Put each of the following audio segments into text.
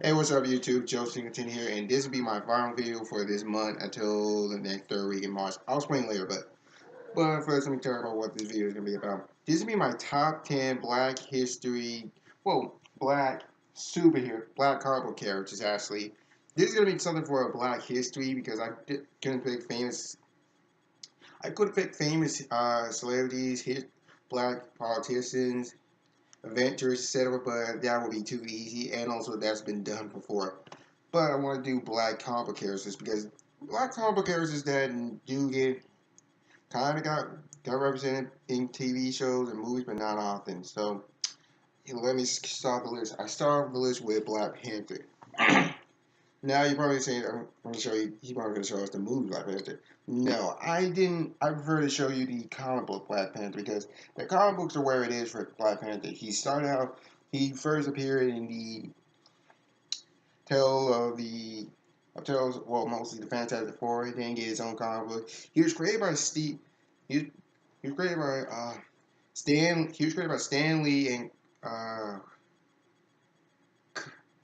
Hey, what's up, YouTube? Joe Singleton here, and this will be my final video for this month until the next third week in March. I'll explain later, but first, let me tell you about what this video is gonna be about. This will be my top 10 Black history, Black superhero, Black comic book characters. Actually, this is gonna be something for a Black history because couldn't pick famous. I could pick famous celebrities, Black politicians, Avengers, etc., but that would be too easy, and also that's been done before. But I want to do Black comic book characters because Black comic book characters that do get kind of got represented in TV shows and movies, but not often. So let me start the list. I start the list with Black Panther. Now you're probably saying I'm going to show you. He's probably going to show us the movie Black Panther. No, I didn't. I prefer to show you the comic book Black Panther because the comic books are where it is for Black Panther. He started out. He first appeared in the tale of the Tales. Well, mostly the Fantastic Four. He didn't get his own comic book. He was created by Steve. He, he was created by Stan. He was created by Stan Lee and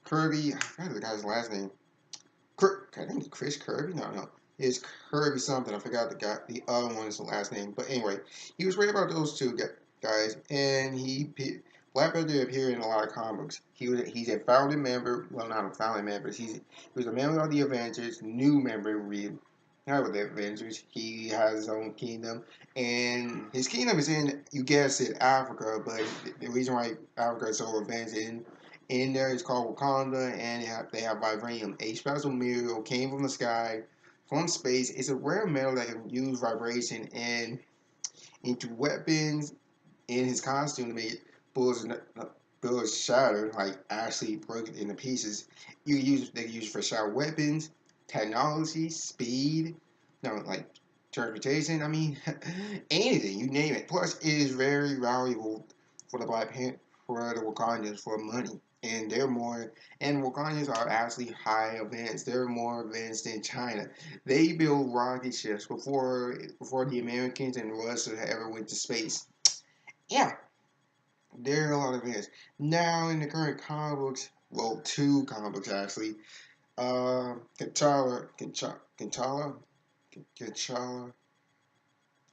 Kirby. I forgot the guy's last name. I think Chris Kirby. No. It's Kirby something. I forgot the other one is the last name. But anyway, he was right about those two guys, and Black Panther appeared in a lot of comics. He's a founding member. Well, not a founding member. He was a member of the Avengers. New member. Not with the Avengers. He has his own kingdom, and his kingdom is in, you guessed it, Africa. But the reason why Africa is so advanced in there is called Wakanda, and they have vibranium. A special mineral came from the sky, from space. It's a rare metal that can use vibration and into weapons. In his costume to make bullets shatter, like actually break it into pieces. They use for shatter weapons, technology, speed, like transportation. I mean, anything you name it. Plus, it is very valuable for the Black Panther, for the Wakandans, for money. And Wakandans are actually high advanced. They're more advanced than China. They build rocket ships before the Americans and Russia ever went to space. Yeah, there are a lot of advanced. Now in the current comic books, well, two comic books actually. T'Challa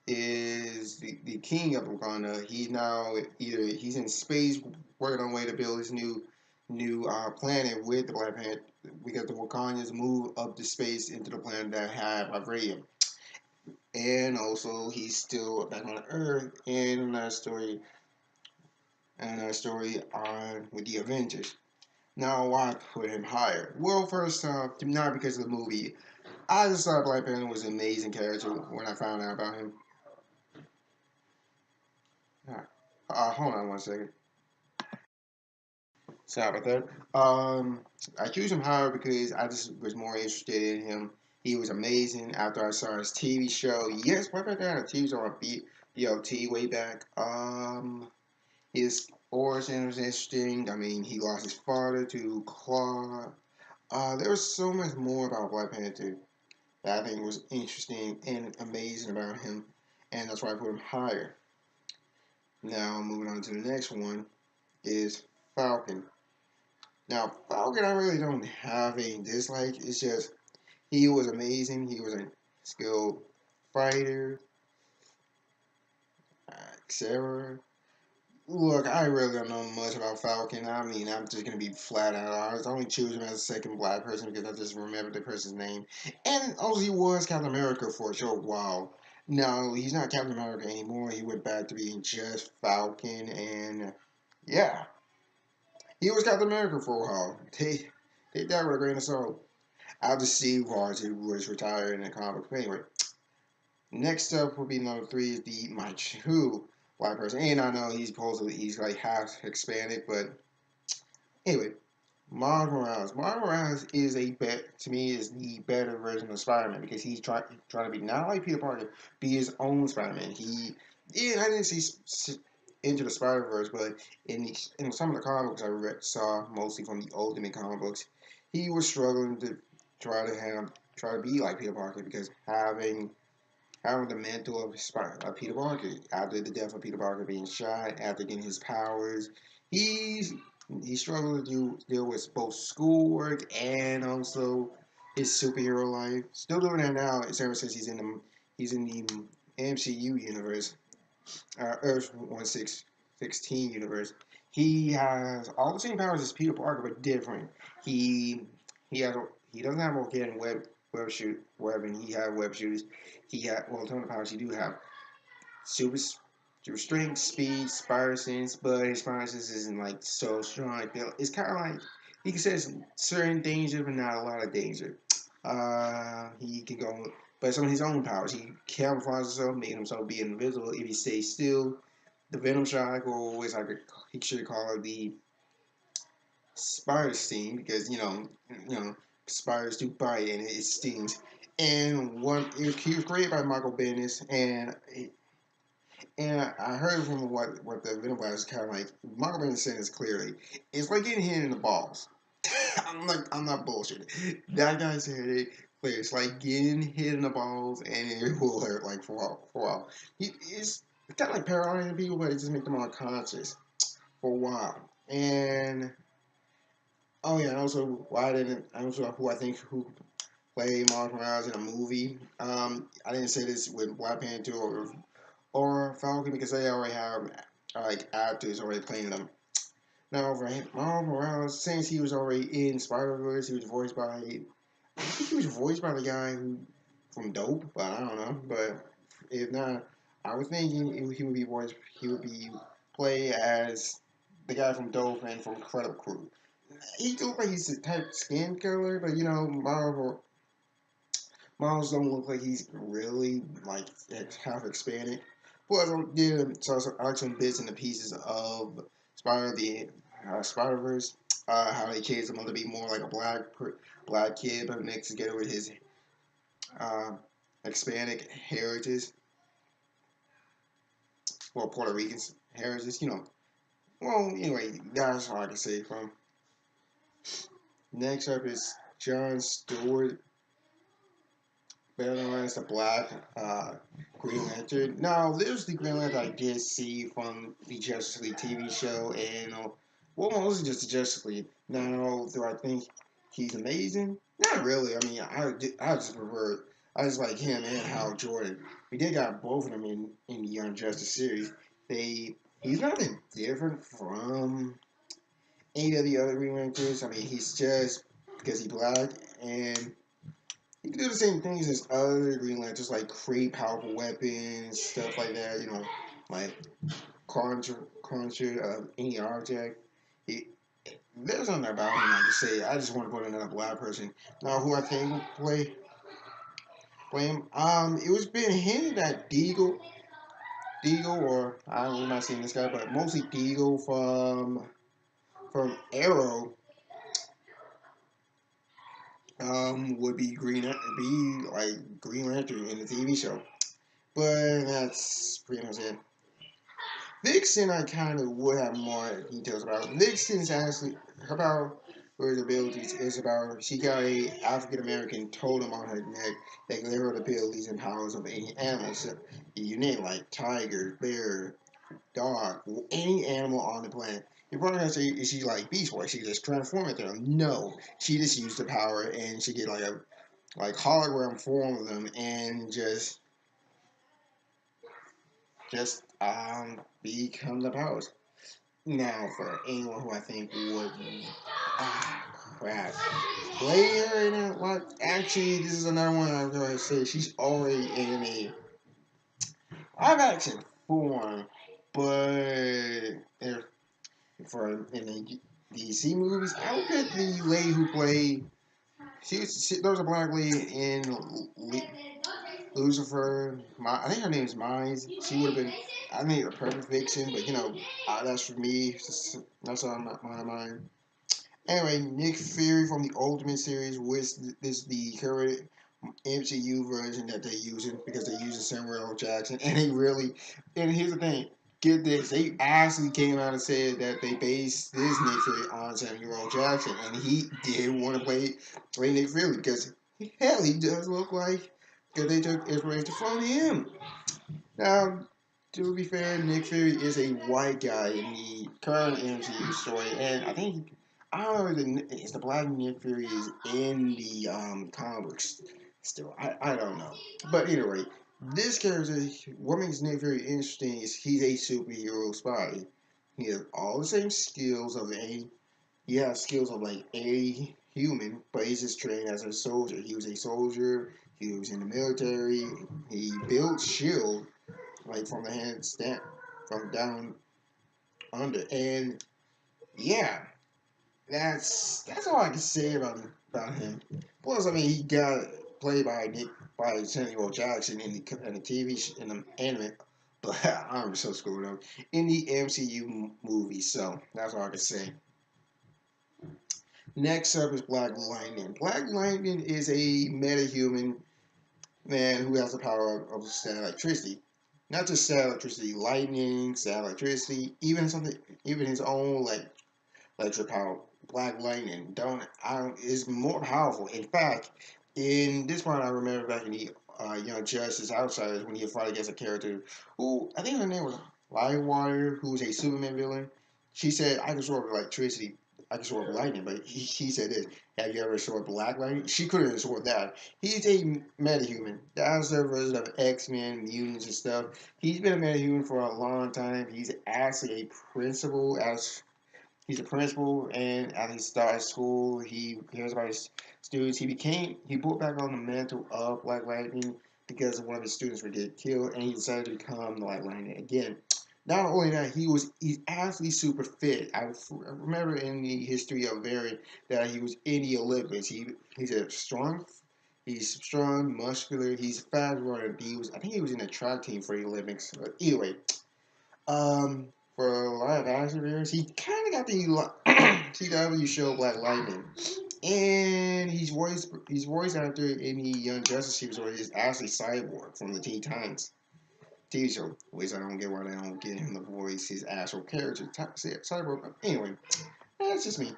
is the king of Wakanda. He's now he's in space working on a way to build his new planet with the Black Panther because the Wakandans move up to space into the planet that have vibranium. And also he's still back on Earth in another story on with the Avengers. Now why put him higher? Well, first off, not because of the movie. I just thought Black Panther was an amazing character when I found out about him. Hold on one second. Sorry about that. I choose him higher because I just was more interested in him. He was amazing after I saw his TV show. Yes, Black Panther had a TV show on BLT way back. His origin was interesting. I mean, he lost his father to Claw. There was so much more about Black Panther that I think was interesting and amazing about him, and that's why I put him higher. Now, moving on to the next one is Falcon. Now, Falcon, I really don't have a dislike. It's just he was amazing. He was a skilled fighter, etc. Look, I really don't know much about Falcon. I mean, I'm just gonna be flat out honest. I only choose him as a second black person because I just remember the person's name. And also, he was Captain America for a short while. No, he's not Captain America anymore. He went back to being just Falcon, and yeah, he was Captain America for a while. Take that with a grain of salt. I'll just see why he was retired in the comics. But anyway, next up will be number three is the my true black person. And I know he's like half Hispanic, but anyway, Miles Morales. Miles Morales is to me is the better version of Spider-Man because he's trying to be not like Peter Parker, be his own Spider-Man. I didn't see into the Spider-Verse, but in some of the comic books saw mostly from the Ultimate comic books, he was struggling to try to be like Peter Parker because having the mantle of Peter Parker after the death of Peter Parker being shot, after getting his powers. He's he struggled to deal with both schoolwork and also his superhero life. Still doing that now, ever since he's in the MCU universe, Earth 1616 universe. He has all the same powers as Peter Parker, but different. He he has he doesn't have organic web, and he has web shooters. He had well, ton of powers he do have super strength, speed, spider sense, but his spider sense isn't like so strong. It's kind of like he can sense certain danger, but not a lot of danger. He can go, but some of his own powers. He camouflages himself, making himself be invisible if he stays still. The Venom Shock, or always like he should call it the spider sting, because spiders do bite and it stings. And he was created by Michael Bendis, and I heard from what the Venom Blast is kind of like. Michael Bendis saying this clearly. It's like getting hit in the balls. I'm not bullshitting. That guy said it clear. It's like getting hit in the balls, and it will hurt like for a while. It's kind of like paralyzing people, but it just makes them unconscious for a while. And oh yeah, and also why didn't I also who played Miles Morales in a movie. I didn't say this with Black Panther or Falcon because they already have like actors already playing them. Now for Miles Morales, since he was already in Spider-Verse, he was voiced by I think he was voiced by the guy who from Dope, but I don't know. But if not, I was thinking he would be voiced. He would be play as the guy from Dope and from Incredible Crew. He looks like he's the type of skin color, but Miles don't look like he's really like half expanded. Plus, I like some bits and the pieces of Spider Verse. How they changed him to be more like a black kid, but mixed together with his uh, Hispanic heritage, well, Puerto Rican heritage. Well, anyway, that's all I can say from. Next up is John Stewart, better known as the Black Green Lantern. Now, there's the Green Lantern I did see from the Justice League TV show, and well, mostly just the Justice League. Now, do I think he's amazing? Not really. I mean, I just like him and Hal Jordan. We did got both of them in the Young Justice series. He's nothing different from any of the other Green Lanterns. I mean, he's just because he's black and he can do the same things as other Green Lanterns, like create powerful weapons, stuff like that. Like conjure any object. He, there's nothing about him I can say. I just want to put another black person. Now, who I think will play him? It was been hinted at Deagle, or I'm not seeing this guy, but mostly Deagle from Arrow. Would be Green Lantern in the TV show. But that's pretty much it. Vixen, I kind of would have more details about. Vixen's actually about her abilities is about she got a African American totem on her neck that gave her the abilities and powers of any animal. So you name like tiger, bear, dog, any animal on the planet. You're probably gonna say, is she like Beast Boy? She just transform into them? No, she just used the power and she get like a hologram form of them and become the powers. Now for anyone who I think would crap. Player in it, what? Actually, this is another one I'm going to say. She's already in a live action form, but for in the DC movies, I would pick the lady who played. There was a black lady in Lucifer. I think her name is Mines. She would have been. I think a perfect vixen, but that's for me. That's on my mind. Anyway, Nick Fury from the Ultimate series, which is the current MCU version that they're using because they're using Samuel L. Jackson, and and here's the thing, get this, they actually came out and said that they based this Nick Fury on Samuel L. Jackson, and he did want to play Nick Fury because hell, he does look like that they took inspiration from him. Now, to be fair, Nick Fury is a white guy in the current MCU story, and I think I don't know if the black Nick Fury is in the comic books still. I don't know, but either way, this character, what makes Nick Fury interesting is he's a superhero spy. He has all the same skills of a he has skills of like a human, but he's just trained as a soldier. He was a soldier. He was in the military. He built shield like from the hands down, from down under. And yeah, that's all I can say about him. Plus, I mean, he got played by Samuel Jackson in the TV in the anime. But I'm so screwed up in the MCU movie. So that's all I can say. Next up is Black Lightning. Black Lightning is a metahuman man who has the power of static electricity. Not just static electricity, lightning, static electricity, even his own like electric power. Black Lightning is more powerful. In fact, in this part, I remember back in the Young Justice Outsiders when he fought against a character who I think her name was Lightwater, who was a Superman villain. She said, "I can absorb electricity. I can absorb lightning," but he said this. Have you ever absorbed black lightning? She couldn't absorb that. He's a metahuman. That's the version of X-Men, mutants and stuff. He's been a metahuman for a long time. He's actually a principal as he's a principal, and at his start at school, he cares about his students. He put back on the mantle of Black Lightning because one of his students would get killed, and he decided to become the Black Lightning again. Not only that, he's actually super fit. I remember in the history of Variant that he was in the Olympics. He's strong, muscular. He's a fast runner. I think he was in the track team for the Olympics. But either way, um, for live action viewers, he kind of got the TW show Black Lightning, and he's voice actor in the Young Justice series, where he's actually Cyborg from the Teen Titans TV show. Which I don't get why they don't get him to voice his actual character, Cyborg. But anyway, that's just me.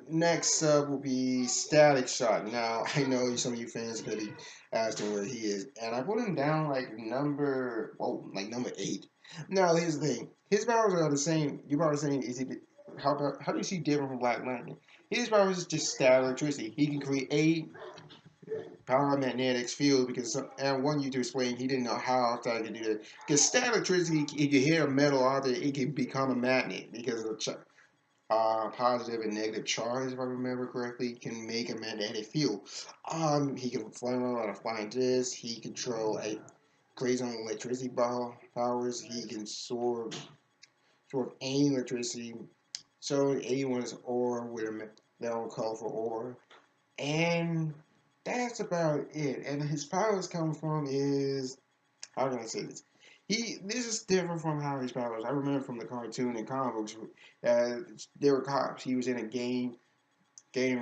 Next up will be Static Shock. Now I know some of you fans could be asking where he is, and I put him down like number 8. Now here's the thing: his powers are the same. You're probably saying, how do you see different from Black Lightning? His powers is just static electricity. He can create power magnetic field because and one you to explain he didn't know how I could do that. Because static electricity, if you hit a metal object, it can become a magnet because of the positive and negative charge, if I remember correctly, can make a magnetic field. He can fly around on a flying disc. He control a crazy on electricity powers. He can sort of aim electricity. So anyone's ore with a metal colorful ore, and that's about it. And his powers come from is how can I say this? This is different from how his powers. I remember from the cartoon and comic books, there were cops. He was in a game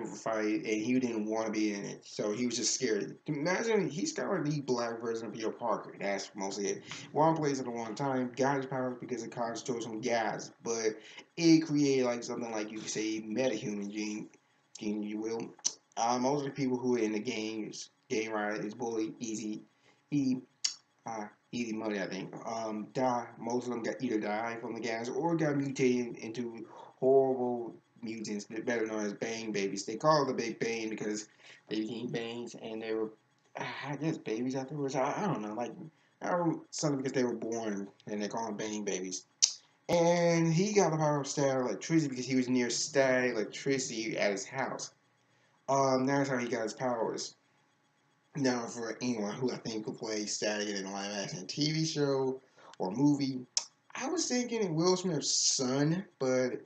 fight, and he didn't want to be in it, so he was just scared. Imagine he's kind of the black version of Peter Parker. That's mostly it. One place at the one time got his powers because the cops stole some gas, but it created like something like you could say metahuman gene, you will. Most of the people who are in the game ride is bully easy. He easy money, I think. Most of them got either died from the gas or got mutated into horrible mutants, better known as Bane babies. They call it the Big Bane because they became Banes, and they were, I guess, babies afterwards. I don't know, like something because they were born, and they call them Bane babies. And he got the power of static electricity because he was near static electricity at his house. That's how he got his powers. Now, for anyone who I think could play Static in a live action TV show or movie, I was thinking Will Smith's son, but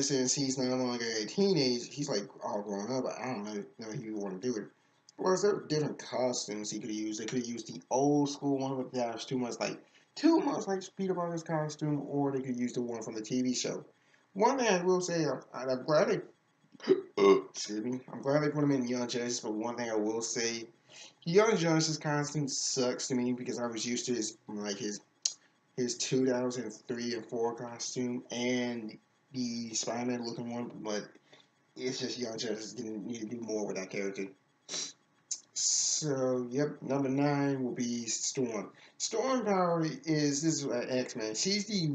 since he's no longer a teenage, he's like all grown up. I don't know if he would want to do it. Plus, there were different costumes he could use. They could use the old school one, but that was too much like Peter Parker's costume, or they could use the one from the TV show. One thing I will say, I'm glad they excuse me. I'm glad they put him in Young Justice, but one thing I will say, Young Justice costume sucks to me because I was used to his 2003 and 4 costume and the Spider-Man looking one, but it's just Young Justice didn't need to do more with that character. So, yep, number 9 will be Storm. Storm Power is this is X-Men. She's the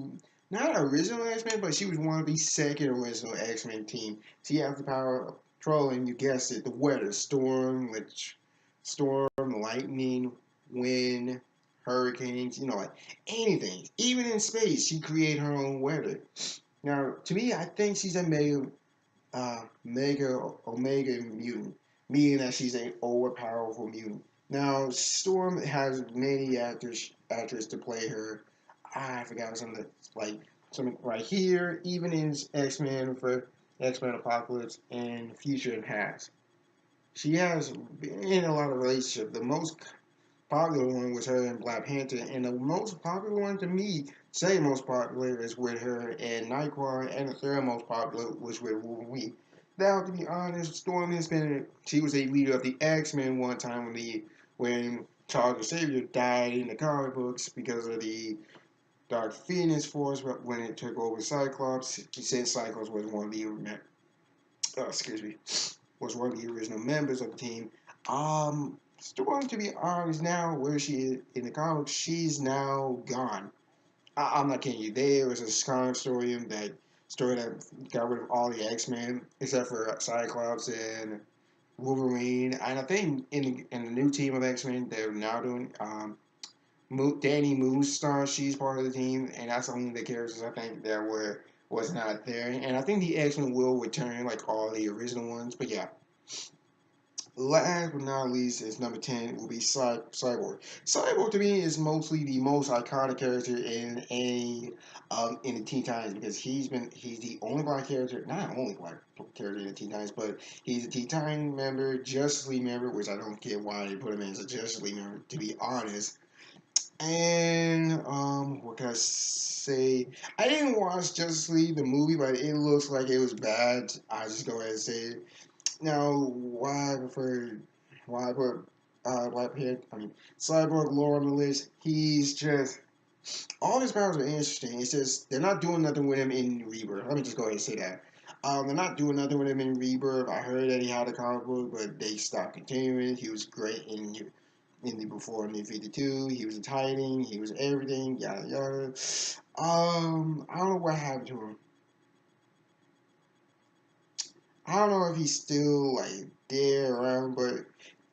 not original X-Men, but she was one of the second original X-Men team. She has the power of controlling, you guessed it, the weather, storm, lightning, wind, hurricanes, like anything. Even in space, she create her own weather. Now, to me, I think she's a mega omega mutant, meaning that she's an overpowerful mutant. Now, Storm has many actors to play her. I forgot some of the like some right here, even in X-Men for X-Men Apocalypse and Future and Past. She has been in a lot of relationships. The most popular one was her and Black Panther, and the most popular one to me, say most popular, is with her and Nightcrawler, and the third most popular was with Wolverine. Now, to be honest, Storm has been, she was a leader of the X-Men one time when Charles Xavier died in the comic books because of the Dark Phoenix Force when it took over Cyclops. He said Cyclops was one of the excuse me, was one of the original members of the team. Storm, to be honest, now where she is in the comics, she's now gone. I'm not kidding you. There was a comic story that got rid of all the X-Men except for Cyclops and Wolverine. And I think in the new team of X-Men, they're now doing Danny Moonstar. She's part of the team, and that's only the characters I think that was not there. And I think the X-Men will return like all the original ones. But yeah, last but not least is number 10 will be Cyborg. Cyborg to me is mostly the most iconic character in the Teen Titans because he's the only black character, not only black character in the Teen Titans, but he's a Teen Titan member, Justice League member, which I don't get why they put him in as a Justice League member, to be honest. And what can I say? I didn't watch Justice League the movie, but it looks like it was bad. I just go ahead and say it. Now, why I put Black Panther, Cyborg lore on the list. He's just all his powers are interesting. It's just they're not doing nothing with him in Rebirth. Let me just go ahead and say that. They're not doing nothing with him in Rebirth. I heard that he had a comic book, but they stopped continuing. He was great in the before New 52. He was a Titan. He was everything. Yada yada. I don't know what happened to him. I don't know if he's still like there around, but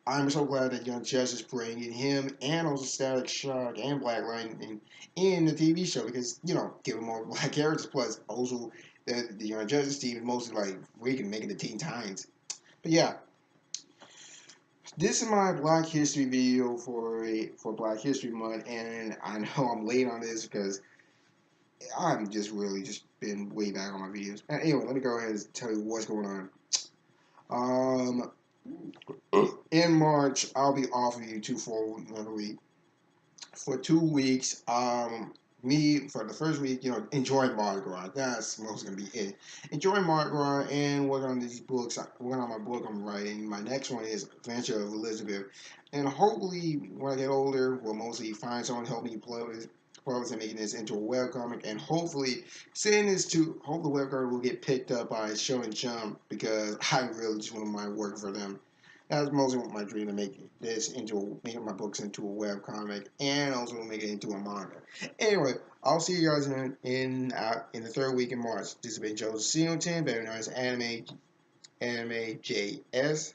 I'm so glad that Young Justice bringing him and also Static Shock and Black Lightning in the TV show because give him more black characters. Plus, also the Young Justice team is mostly like we can make it the Teen Titans. But yeah, this is my Black History video for Black History Month, and I know I'm late on this because I'm just really just been way back on my videos. Anyway, let me go ahead and tell you what's going on. Um, in March, I'll be offering you two for another week. For 2 weeks, me for the first week, enjoy Mardi Gras. That's mostly gonna be it. Enjoy Mardi Gras and work on these books. Working on my book I'm writing. My next one is Adventure of Elizabeth, and hopefully when I get older, we'll mostly find someone to help me publish and making this into a webcomic, and hopefully send this to hope the webcomic will get picked up by Show and Jump because I really just want my work for them. That was mostly my dream to make making my books into a web comic and also make it into a manga. Anyway, I'll see you guys in the third week in March. This has been Joseph Singleton, better known as Anime JS.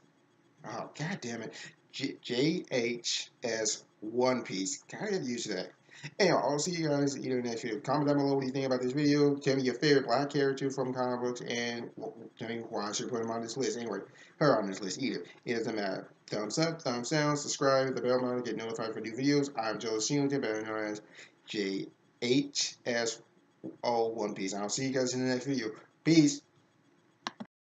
Oh, god damn it. JHS One Piece. Gotta get used to that. Anyway, I'll see you guys either next video. Comment down below what you think about this video. Tell me your favorite black character from comic books and tell me why I should put him on this list. Anyway, her on this list either. It doesn't matter. Thumbs up, thumbs down, subscribe, hit the bell button to get notified for new videos. I'm Joe Singleton, better known as JHSO One Piece. I'll see you guys in the next video. Peace.